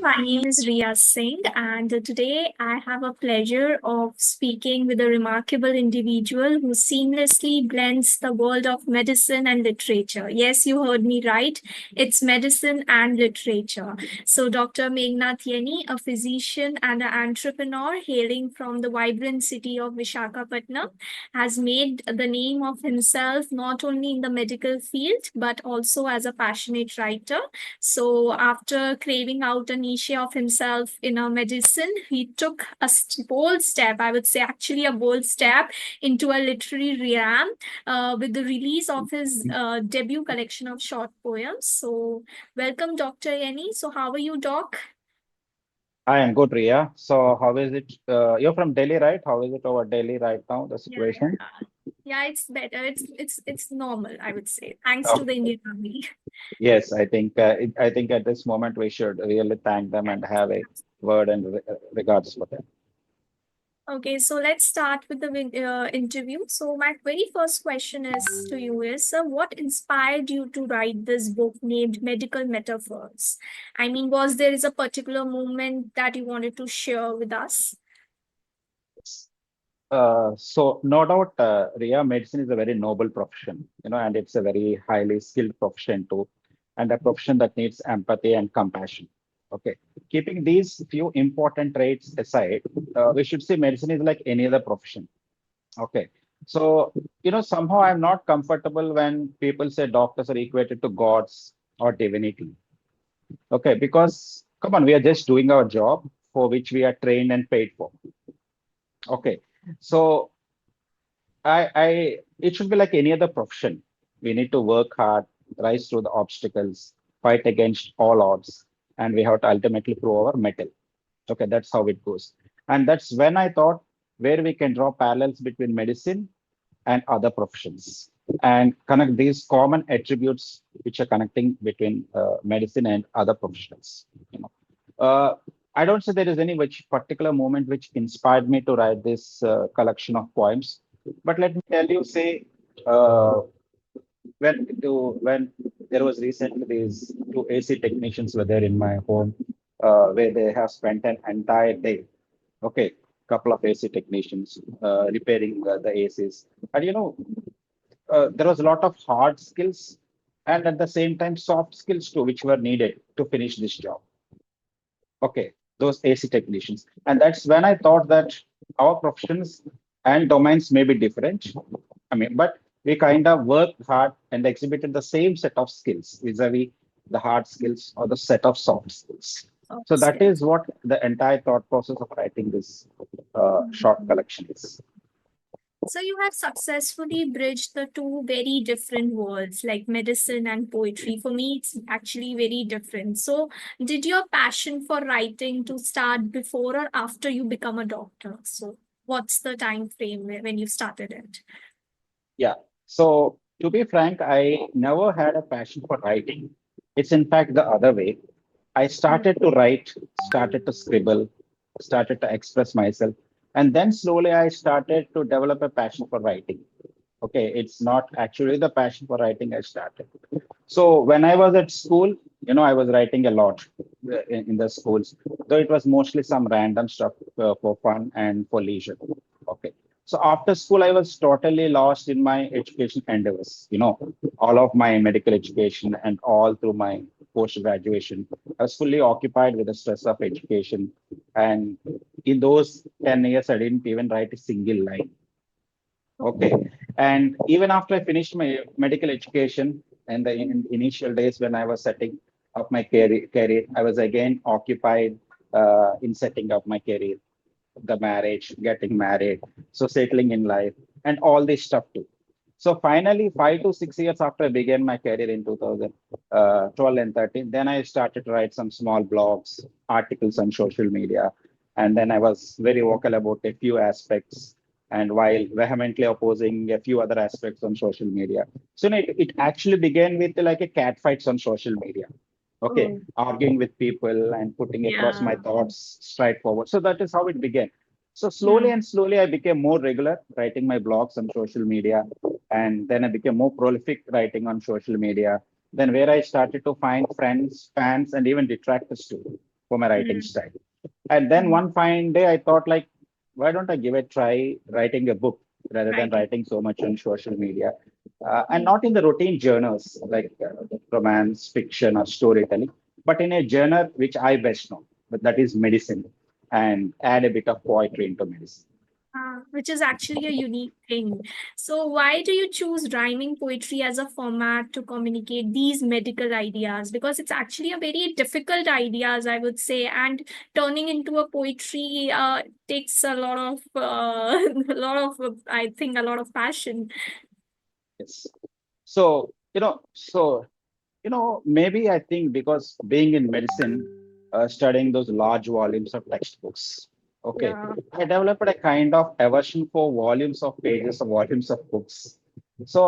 My name is Riya Singh, and today I have a pleasure of speaking with a remarkable individual who seamlessly blends the world of medicine and literature. Yes, you heard me right. It's medicine and literature. So, Dr. Meghnad Yeni, a physician and an entrepreneur hailing from the vibrant city of Vishakhapatnam, has made the name of himself not only in the medical field but also as a passionate writer. So, after craving out a niche of himself in a medicine, he took a bold step, I would say, actually, a bold step into a literary realm with the release of his debut collection of short poems. So, welcome, Dr. Yeni. So, how are you, Doc? I am good, Ria. So, how is it? You're from Delhi, right? How is it over Delhi right now, the Yeah, situation? yeah, it's better. It's normal, I would say, thanks to the Okay. Indian Army. Yes, I think at this moment we should really thank them and have a word and regards for them. Okay, so let's start with the interview. So my very first question is to you is, what inspired you to write this book named Medical Metaphors? I mean, was there is a particular moment that you wanted to share with us? So no doubt, Ria, medicine is a very noble profession, and it's a very highly skilled profession too, and a profession that needs empathy and compassion. Okay, keeping these few important traits aside, we should say medicine is like any other profession. Okay, so somehow I'm not comfortable when people say doctors are equated to gods or divinity. Okay, because come on, we are just doing our job for which we are trained and paid for. Okay, so it should be like any other profession. We need to work hard, rise through the obstacles, fight against all odds, and we have to ultimately prove our mettle. Okay, that's how it goes. And that's when I thought where we can draw parallels between medicine and other professions and connect these common attributes which are connecting between medicine and other professionals. You know, uh, I don't say there is any which particular moment which inspired me to write this collection of poems, but let me tell you, say, uh, when there was recently these two AC technicians were there in my home, where they have spent an entire day. Okay, couple of AC technicians repairing the ACs, and there was a lot of hard skills and at the same time soft skills too, which were needed to finish this job. Okay, those AC technicians. And that's when I thought that our professions and domains may be different. I mean, but we kind of worked hard and exhibited the same set of skills vis-a-vis the hard skills or the set of soft skills. Soft So that skills. is what the entire thought process of writing this short collection is. So you have successfully bridged the two very different worlds, like medicine and poetry. For me, it's actually very different. So, did your passion for writing to start before or after you become a doctor? So, what's the time frame when you started it? Yeah. So to be frank, I never had a passion for writing. It's in fact the other way. I started to write, started to scribble, started to express myself, and then slowly I started to develop a passion for writing. Okay, it's not actually the passion for writing I started. So when I was at school, I was writing a lot in the schools, though it was mostly some random stuff for fun and for leisure. Okay. So after school, I was totally lost in my education endeavors. All of my medical education and all through my post graduation, I was fully occupied with the stress of education. And in those 10 years, I didn't even write a single line. Okay. And even after I finished my medical education and the initial days when I was setting up my career I was again occupied in setting up my career, the marriage, getting married, so settling in life, and all this stuff too. So finally, 5 to 6 years after I began my career in 2012 and 13, then I started to write some small blogs, articles on social media. And then I was very vocal about a few aspects and while vehemently opposing a few other aspects on social media. So it actually began with like a cat fights on social media. Okay, Oh, arguing with people and putting across my yeah. thoughts straightforward. So that is how it began. So Yeah. slowly and slowly, I became more regular writing my blogs on social media, and then I became more prolific writing on social media. Then where I started to find friends, fans, and even detractors too. for my writing Mm, style. And then mm. one fine day, I thought like, why don't I give a try writing a book rather than Writing. writing so much on social media, and Mm. not in the routine journals like romance, fiction, or storytelling, but in a genre which I best know, but that is medicine, and add a bit of poetry into medicine. Which is actually a unique thing. So, why do you choose rhyming poetry as a format to communicate these medical ideas? Because it's actually a very difficult ideas, I would say, and turning into a poetry takes a lot of, a lot of, I think, a lot of passion. Yes. So, maybe I think because being in medicine, studying those large volumes of textbooks, okay, Yeah. I developed a kind of aversion for volumes of pages or volumes of books. So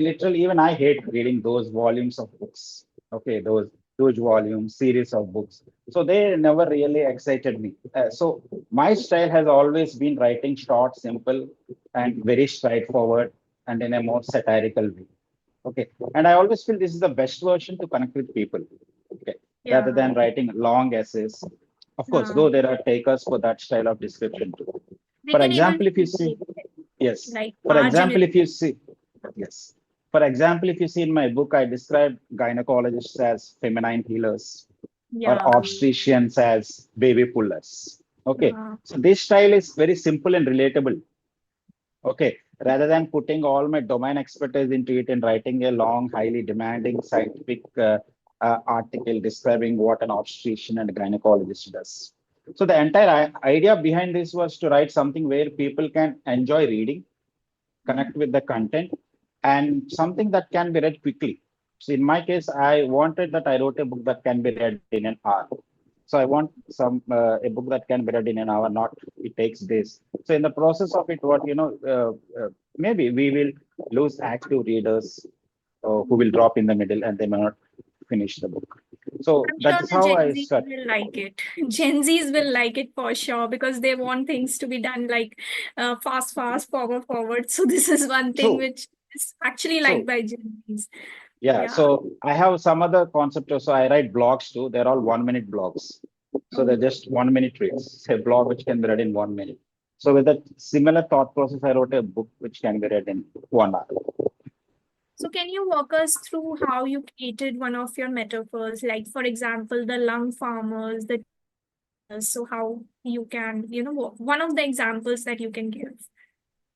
literally, even I hate reading those volumes of books. Okay, those huge volumes, series of books. So they never really excited me. So my style has always been writing short, simple, and very straightforward, and in a more satirical way. Okay. And I always feel this is the best version to connect with people. Okay. Rather Yeah. than writing long essays. Of course, Uh, though there are takers for that style of description too. they For can able example, to if you see, relate, yes. like For margin is, example, if you see, yes. For example, if you see in my book, I describe gynecologists as feminine healers or yeah. obstetricians as baby pullers. Okay. Uh, So this style is very simple and relatable. Okay, rather than putting all my domain expertise into it and writing a long, highly demanding scientific article describing what an obstetrician and gynecologist does. So the entire idea behind this was to write something where people can enjoy reading, connect with the content, and something that can be read quickly. So in my case, I wanted that I wrote a book that can be read in an hour. So I want a book that can be read in an hour, not it takes days. So in the process of it, maybe we will lose active readers who will drop in the middle and they may not finish the book. So I'm that sure is the how Gen I Z start. will like it. Gen Zs will like it for sure because they want things to be done like fast, fast, forward, forward. So this is one thing True, which is actually liked true. by Gen Zs. Yeah, Yeah. so I have some other concept also. I write blogs too. They're all 1 minute blogs. So they're Oh. just 1 minute reads, a blog which can be read in 1 minute. So with that similar thought process, I wrote a book which can be read in 1 hour. So can you walk us through how you created one of your metaphors, like for example, the lung farmers, the so how you can, one of the examples that you can give.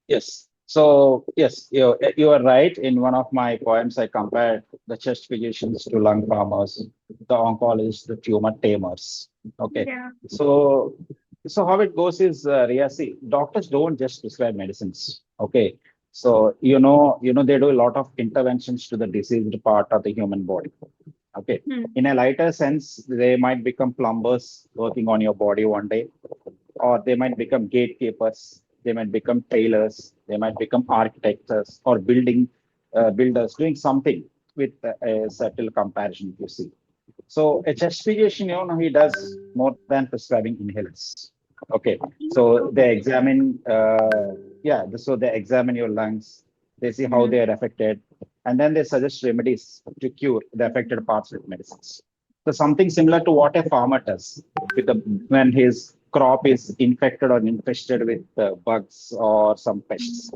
Yes. So yes, you are right. In one of my poems, I compared the chest physicians to lung farmers, the oncologists, the tumor tamers. Okay. Yeah. So so how it goes is, Ria, see, doctors don't just prescribe medicines. Okay. So they do a lot of interventions to the diseased part of the human body. Okay. Hmm. In a lighter sense, they might become plumbers working on your body one day, or they might become gatekeepers, they might become tailors, they might become architects or builders doing something with a subtle comparison, you see. So a chest physician, he does more than prescribing inhalers. Okay, so they examine, so they examine your lungs, they see how Hmm. they are affected, and then they suggest remedies to cure the affected parts with medicines. So something similar to what a farmer does with the when his crop is infected or infested with bugs or some pests.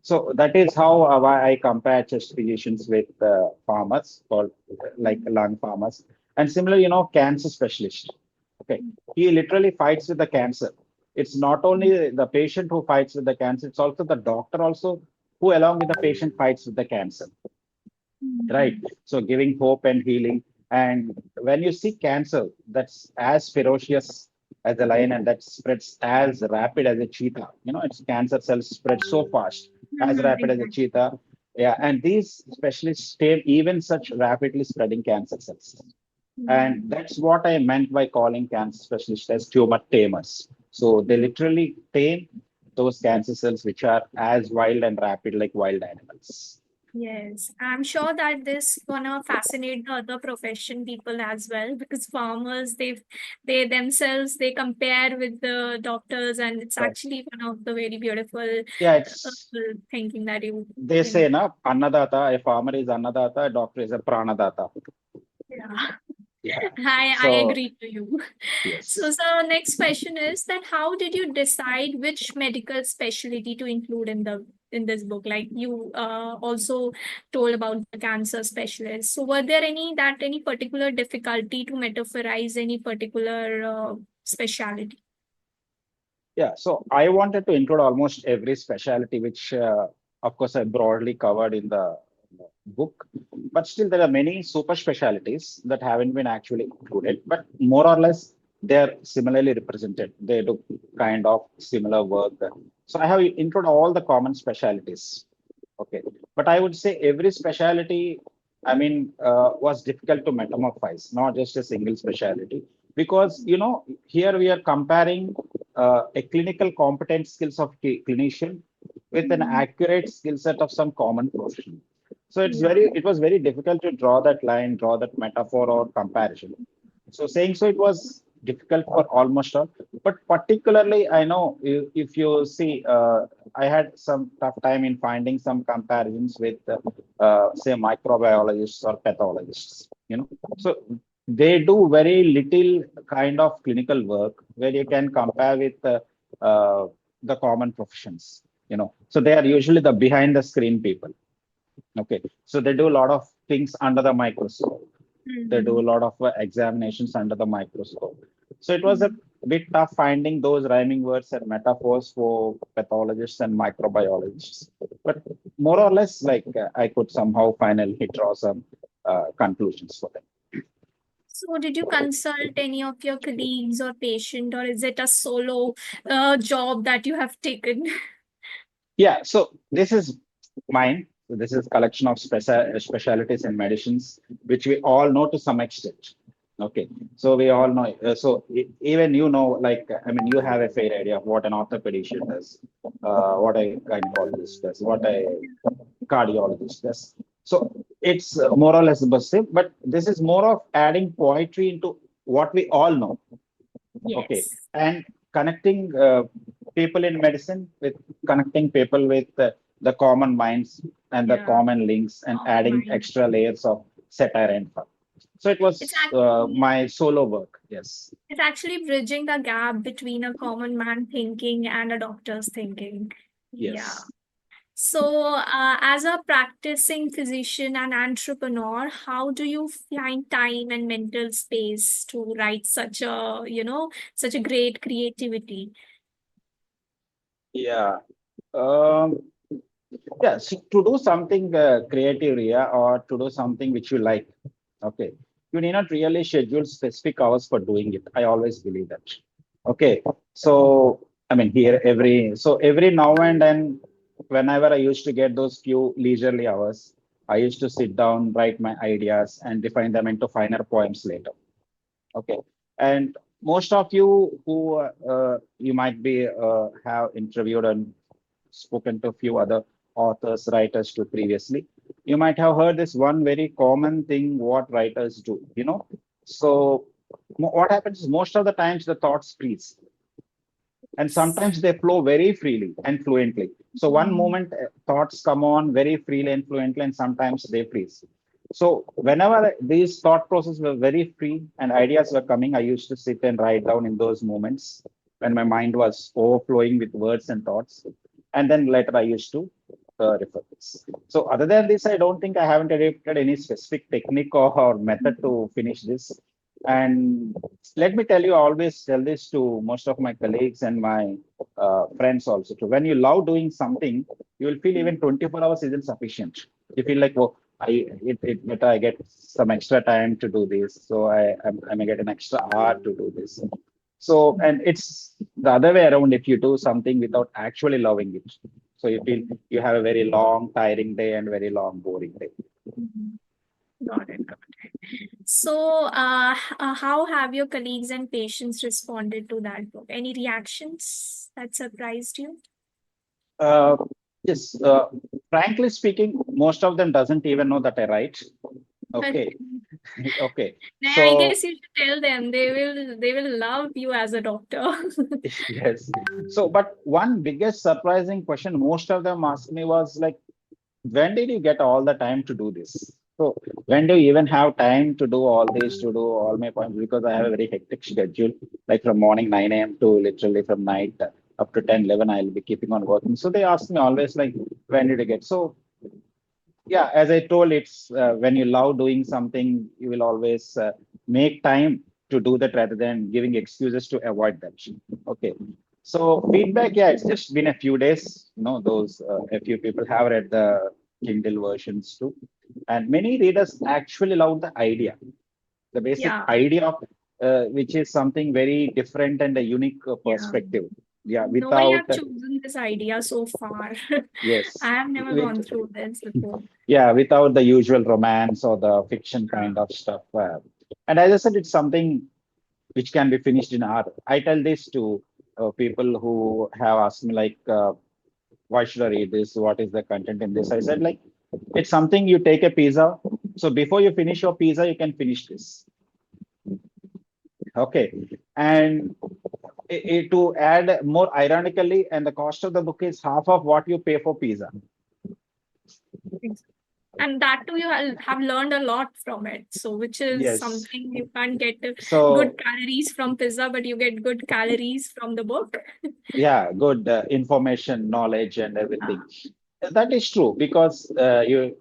So that is how why I compare chest physicians with farmers, called like lung farmers, and similar, cancer specialist. Okay, he literally fights with the cancer. It's not only the patient who fights with the cancer; it's also the doctor also who, along with the patient, fights with the cancer. Right. Hmm. So giving hope and healing. And when you see cancer, that's as ferocious as a lion and that spreads as rapid as a cheetah. Its cancer cells spread so fast, as Hmm. rapid as a Exactly. cheetah. Yeah. And these specialists tame even such rapidly spreading cancer cells. And Hmm. that's what I meant by calling cancer specialists as tumor tamers. So they literally tame those cancer cells which are as wild and rapid like wild animals. Yes, I'm sure that this gonna fascinate the other profession people as well because farmers they themselves they compare with the doctors and it's Right. actually one of the very beautiful Yeah, it's thinking that you they say think. na Annadata, a farmer is Annadata, a doctor is a Pranadata. Yeah. Yeah. I So agree to you. So, yes. so next question is that how did you decide which medical specialty to include in this book? Like you also told about the cancer specialist. So, were there any particular difficulty to metaphorize any particular specialty? Yeah, so I wanted to include almost every specialty, which, of course, I broadly covered in the book. But still, there are many super specialties that haven't been actually included. But more or less, they're similarly represented. They do kind of similar work. So I have included all the common specialties. Okay, but I would say every specialty, I mean, was difficult to metamorphose, not just a single specialty, because here we are comparing a clinical competence skills of clinician with an Mhm. accurate skill set of some common profession. So Yeah. it was very difficult to draw that line, draw that metaphor or comparison. So saying so, it was difficult for almost all, but particularly I know if you see, I had some tough time in finding some comparisons with, say, microbiologists or pathologists. So they do very little kind of clinical work where you can compare with uh, the common professions. So they are usually the behind the screen people. Okay, so they do a lot of things under the microscope. They do a Mhm. lot of examinations under the microscope. So it was a Mhm. bit tough finding those rhyming words and metaphors for pathologists and microbiologists. But more or less, like I could somehow finally draw some conclusions for them. So, did you consult any of your colleagues or patient, or is it a solo job that you have taken? Yeah, so this is mine. So this is collection of specialties and medicines, which we all know to some extent. Okay, so we all know. So even like I mean, you have a fair idea of what an orthopedician does, what a gynecologist does, what a cardiologist does. So it's more or less the same, but this is more of adding poetry into what we all know. Okay, Yes. and connecting people in medicine with connecting people with the common minds and the Yeah. common links and Common adding mind. extra layers of satire and fun. So it It's was actually my solo work. Yes. it's actually bridging the gap between a common man thinking and a doctor's thinking. Yeah. Yes. So, as a practicing physician and entrepreneur, how do you find time and mental space to write such a great creativity? Yeah. Um, yeah. So to do something creative, yeah, or to do something which you like, okay, you need not really schedule specific hours for doing it. I always believe that. Okay. So, I mean, every now and then, whenever I used to get those few leisurely hours, I used to sit down, write my ideas, and define them into finer poems later. Okay. And most of you who you might be have interviewed and spoken to a few other authors, writers too previously, you might have heard this one very common thing what writers do. So what happens is most of the times the thoughts freeze and sometimes they flow very freely and fluently. So one Mhm. moment thoughts come on very freely and fluently, and sometimes they freeze. So whenever these thought processes were very free and ideas were coming, I used to sit and write down in those moments when my mind was overflowing with words and thoughts. And then later I used to refer this. So other than this, I don't think I haven't adopted any specific technique or method to finish this. And let me tell you, I always tell this to most of my colleagues and my friends also. Too. When you love doing something, you will feel even 24 hours isn't sufficient. You feel like, well, it better I get some extra time to do this. So I may get an extra hour to do this. So, and it's the other way around if you do something without actually loving it. So you feel you have a very long, tiring day and very long, boring day. Mhm. Got it. Got it. So, how have your colleagues and patients responded to that book? Any reactions that surprised you? Uh, yes, frankly speaking, most of them doesn't even know that I write. Okay, okay. I So guess you should tell them they will love you as a doctor. yes. So, but one biggest surprising question most of them asked me was like, when did you get all the time to do this? So when do you even have time to do all this, to do all my points? Because I have a very hectic schedule, like from morning 9 a.m. to literally from night up to 10, 11, I'll be keeping on working. So they ask me always like, when did you get? So yeah, as I told, it's when you love doing something, you will always make time to do that rather than giving excuses to avoid that. Okay. So feedback, yeah, it's just been a few days. Those a few people have read the Kindle versions too, and many readers actually love the idea, the basic Yeah, idea of which is something very different and a unique yeah. perspective. Yeah, Nobody without have chosen this idea so far. I yes, have never with gone through this before. yeah, without the usual romance or the fiction kind of stuff. And as I said, it's something which can be finished in hour. I tell this to people who have asked me like, why should I read this? What is the content in this? I said like, it's something you take a pizza. So before you finish your pizza, you can finish this. Okay. And to add more ironically, and the cost of the book is half of what you pay for pizza. And that too, you have learned a lot from it. So, which is Yes. something you can't get good So calories from pizza, but you get good calories from the book. yeah, good information, knowledge, and everything. Uh, That is true because you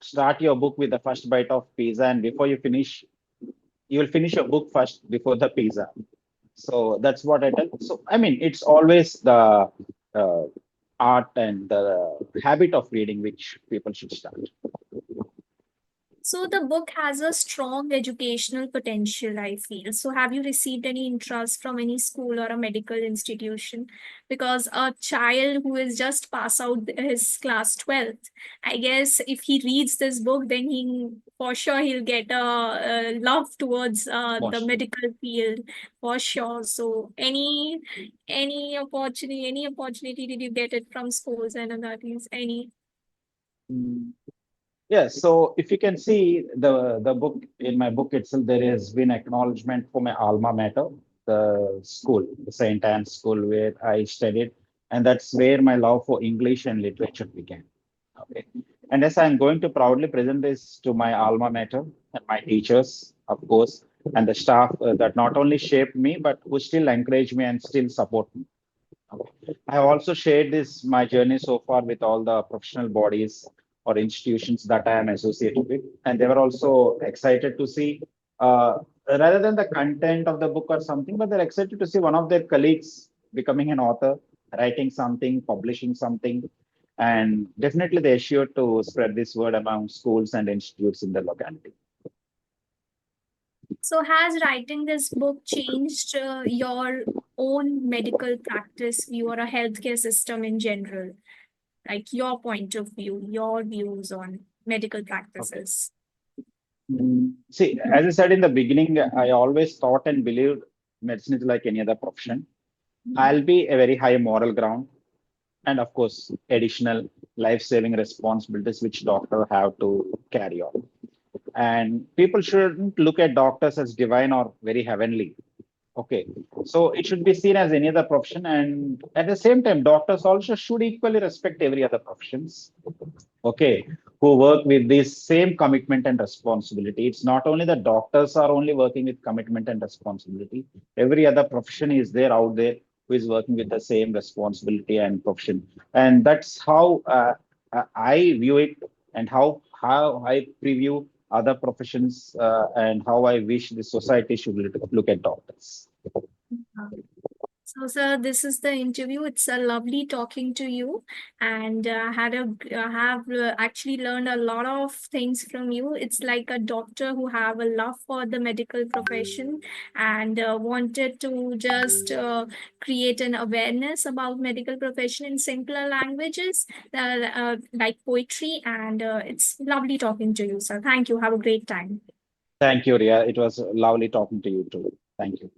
start your book with the first bite of pizza, and before you finish, you will finish your book first before the pizza. So that's what I tell. So I mean, it's always the uh, art and the habit of reading which people should start. So the book has a strong educational potential, I feel. So have you received any interest from any school or a medical institution? Because a child who is just pass out his class 12th, I guess if he reads this book, then he for sure he'll get a love towards the Most. medical field for sure. So any opportunity did you get it from schools and other things? Any? Mm. Yes, so if you can see the book in my book itself, there has been acknowledgement for my alma mater, the school, the St. Anne's School where I studied, and that's where my love for English and literature began. Okay, and as I'm going to proudly present this to my alma mater and my teachers, of course, and the staff that not only shaped me but who still encourage me and still support me. I have also shared this my journey so far with all the professional bodies or institutions that I am associated with, and they were also excited to see, rather than the content of the book or something, but they're excited to see one of their colleagues becoming an author, writing something, publishing something, and definitely they're sure to spread this word among schools and institutes in the locality. So, has writing this book changed your own medical practice view or a healthcare system in general? Like your point of view, your views on medical Okay. practices? See, as I said in the beginning, I always thought and believed medicine is like any other profession. I'll be a very high moral ground, and of course, additional life-saving responsibilities which doctor have to carry on. And people shouldn't look at doctors as divine or very heavenly. Okay, so it should be seen as any other profession, and at the same time, doctors also should equally respect every other professions. Okay, who work with this same commitment and responsibility. It's not only the doctors are only working with commitment and responsibility. Every other profession is there out there who is working with the same responsibility and profession, and that's how I view it, and how I preview other professions, and how I wish the society should look at doctors. So, sir, this is the interview. It's a lovely talking to you, and I have actually learned a lot of things from you. It's like a doctor who have a love for the medical profession and wanted to just create an awareness about medical profession in simpler languages, like poetry. And it's lovely talking to you, sir. Thank you. Have a great time. Thank you, Ria. It was lovely talking to you too. Thank you.